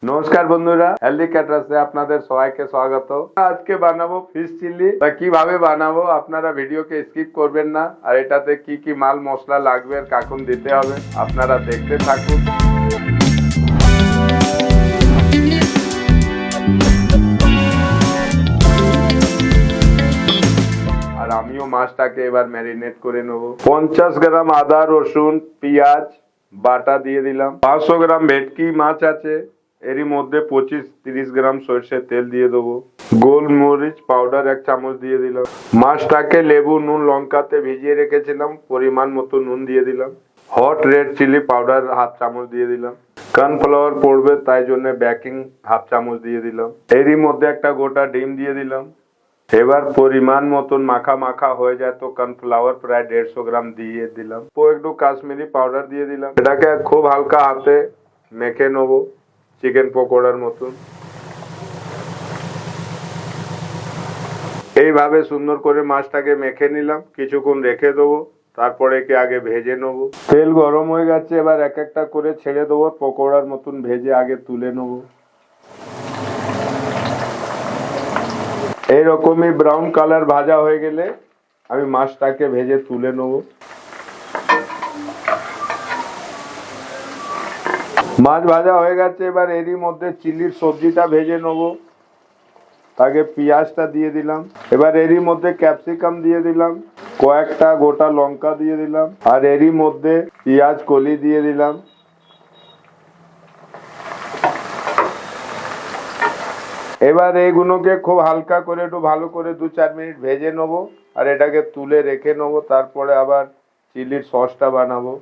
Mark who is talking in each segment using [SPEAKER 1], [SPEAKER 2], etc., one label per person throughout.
[SPEAKER 1] নমস্কার বন্ধুরা, হেলদি ক্যাটারাসে আপনাদের সবাইকে স্বাগত। আজকে বানাবো ফিশ চিলি। তা কিভাবে বানাবো আপনারা ভিডিওকে স্কিপ করবেন না। আর এটাতে কি কি মাল মশলা লাগবে আর কখন দিতে হবে আপনারা দেখতে থাকুন। আর আমিও মাছটাকে এবার ম্যারিনেট করে নেব। 50 গ্রাম আদা রসুন পেঁয়াজ বাটা দিয়ে দিলাম। 500 গ্রাম ভেটকি মাছ আছে, এরই মধ্যে 25-30 গ্রাম সরষের তেল দিয়ে দেবো। গোলমরিচ পাউডার 1 চামচ দিয়ে দিলাম। মাছটাকে লেবু নুন লঙ্কাতে ভিজিয়ে রেখেছিলাম, পরিমাণ মতো নুন দিয়ে দিলাম। হট রেড চিলি পাউডার 1/2 চামচ দিয়ে দিলাম। কর্নফ্লাওয়ার পড়বে তাই জন্য বেকিং 1/2 চামচ দিয়ে দিলাম। এরই মধ্যে একটা গোটা ডিম দিয়ে দিলাম। এবার পরিমাণ মতন মাখা মাখা হয়ে যায় তো কর্নফ্লাওয়ার প্রায় 150 গ্রাম দিয়ে দিলাম। একটু কাশ্মীরি পাউডার দিয়ে দিলাম। এটাকে খুব হালকা হাতে মেখে নেবো চিকেন পকোড়ার মতন। এইভাবে সুন্দর করে মাছটাকে মেখে নিলাম, কিছুক্ষণ রেখে দেবো। তারপরে কি আগে ভেজে নেবো। তেল গরম হয়ে গেছে, এবার এক একটা করে ছেড়ে দেবো, পকোড়ার মতন ভেজে আগে তুলে নেবো। এইরকমই ব্রাউন কালার ভাজা হয়ে গেলে আমি মাছটাকে ভেজে তুলে নেবো। মাছ ভাজা হয়ে গেছে, এবার এরই মধ্যে চিলির সবজিটা ভেজে নেবো। আগে পেঁয়াজটা দিয়ে দিলাম, এবার এরই মধ্যে ক্যাপসিকাম দিয়ে দিলাম, কয়েকটা গোটা লঙ্কা দিয়ে দিলাম, আর এরই মধ্যে পেঁয়াজ কলি দিয়ে দিলাম। এবার এইগুলোকে খুব হালকা করে একটু ভালো করে 2-4 মিনিট ভেজে নেবো আর এটাকে তুলে রেখে নেবো। তারপরে আবার চিলির সসটা বানাবো।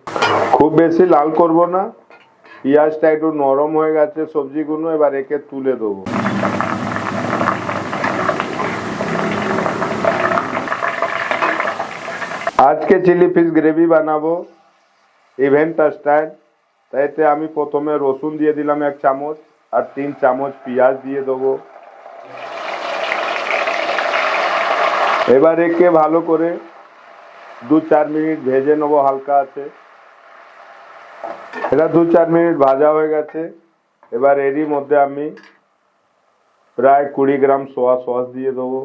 [SPEAKER 1] খুব বেশি লাল করব না, পেঁয়াজটা একটু নরম হয়ে গেছে সবজিগুলো, এবার একে তুলে দেবো। আজকে চিলি ফিশ গ্রেভি বানাবো ইভেন্ট স্টাইল। তাইতে আমি প্রথমে রসুন দিয়ে দিলাম 1 চামচ আর 3 চামচ পেঁয়াজ দিয়ে দেবো। এবার একে ভালো করে 2-4 মিনিট ভেজে নেবো হালকা আছে। এটা 2-4 মিনিট ভাজা হয়ে গেছে। এবার এরই মধ্যে আমি প্রায় 20 গ্রাম সোয়া সস দিয়ে দেবো।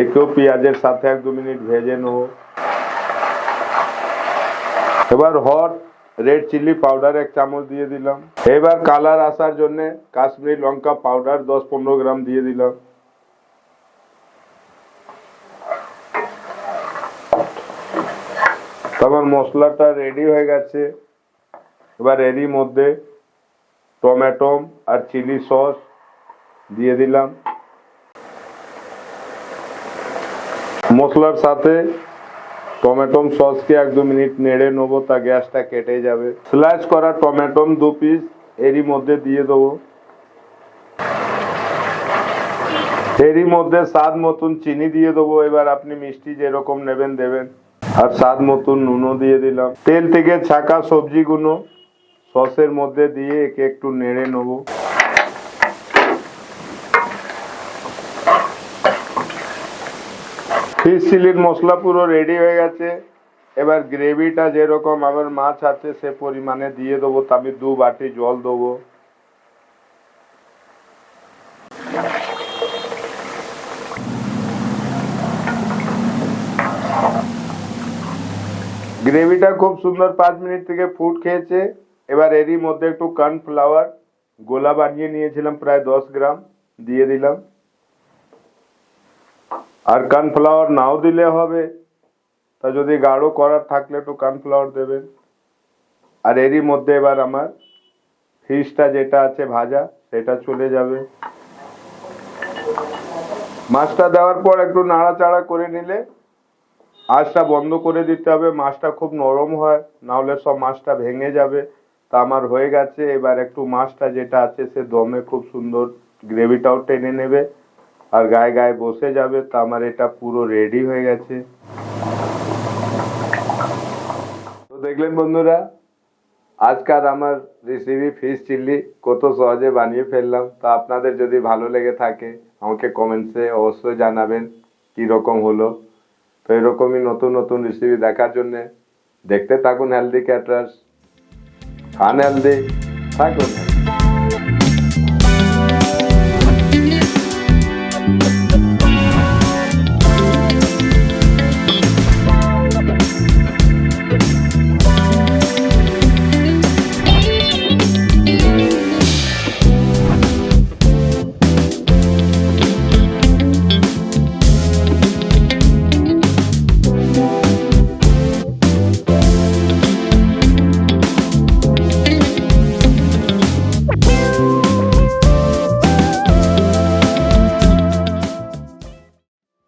[SPEAKER 1] একেও পেঁয়াজের সাথে 1-2 মিনিট ভেজে নেবো। এবার হট রেড চিলি পাউডার 1 চামচ দিয়ে দিলাম। এবার কালার আসার জন্য কাশ্মীরি লঙ্কা পাউডার 10-15 গ্রাম দিয়ে দিলাম। তারপর মশলাটা রেডি হয়ে গেছে। এবার এরই মধ্যে টমেটো আর চিলি সস দিয়ে দিলাম। মশলার সাথে টমেটো সসকে 1-2 মিনিট নেড়ে নেবো, তা গ্যাসটা কেটে যাবে। স্লাইস করা টমেটো 2 পিস এরই মধ্যে দিয়ে দেবো। এরই মধ্যে স্বাদ মতন চিনি দিয়ে দেবো। এবার আপনি মিষ্টি যেরকম নেবেন দেবেন। আর স্বাদ মতন নুনও দিয়ে দিলাম। তেল থেকে ছাকা সবজিগুলো সসের মধ্যে দিয়ে একে একটু নেড়ে নেবো। ফিশ চিলির মশলা পুরো রেডি হয়ে গেছে। এবার গ্রেভিটা যেরকম আমার মাছ আছে সে পরিমাণে দিয়ে দেবো। আমি 2 বাটি জল দেবো। গ্রেভিটা খুব সুন্দর 5 মিনিট থেকে ফুট খেয়েছে। এবার এরই মধ্যে একটু কর্নফ্লাওয়ার গোলা বানিয়ে নিয়েছিলাম প্রায় 10 গ্রাম দিয়ে দিলাম। আর কর্নফ্লাওয়ার নাও দিলে হবে, তা যদি গাঢ় করার থাকলে একটু কর্নফ্লাওয়ার দেবেন। আর এরই মধ্যে এবার আমার ফিশটা যেটা আছে ভাজা সেটা চলে যাবে। মাছটা দেওয়ার পর একটু নাড়াচাড়া করে নিলে আঁচটা বন্ধ করে দিতে হবে। মাছটা খুব নরম হয়, না হলে সব মাছটা ভেঙে যাবে। তা আমার হয়ে গেছে। এবার একটু মাছটা যেটা আছে সে দমে খুব সুন্দর গ্রেভিটাও টেনে নেবে আর গায়ে গায়ে বসে যাবে। তা আমার এটা পুরো রেডি হয়ে গেছে। তো দেখলেন বন্ধুরা, আজকাল আমার রেসিপি ফিশ চিলি কত সহজে বানিয়ে ফেললাম। তা আপনাদের যদি ভালো লেগে থাকে আমাকে কমেন্টসে অবশ্যই জানাবেন কি রকম হলো। তো এরকমই নতুন নতুন রেসিপি দেখার জন্য দেখতে থাকুন হেলদি ক্যাটারার্স। খান হেলদি, থাকুন healthy।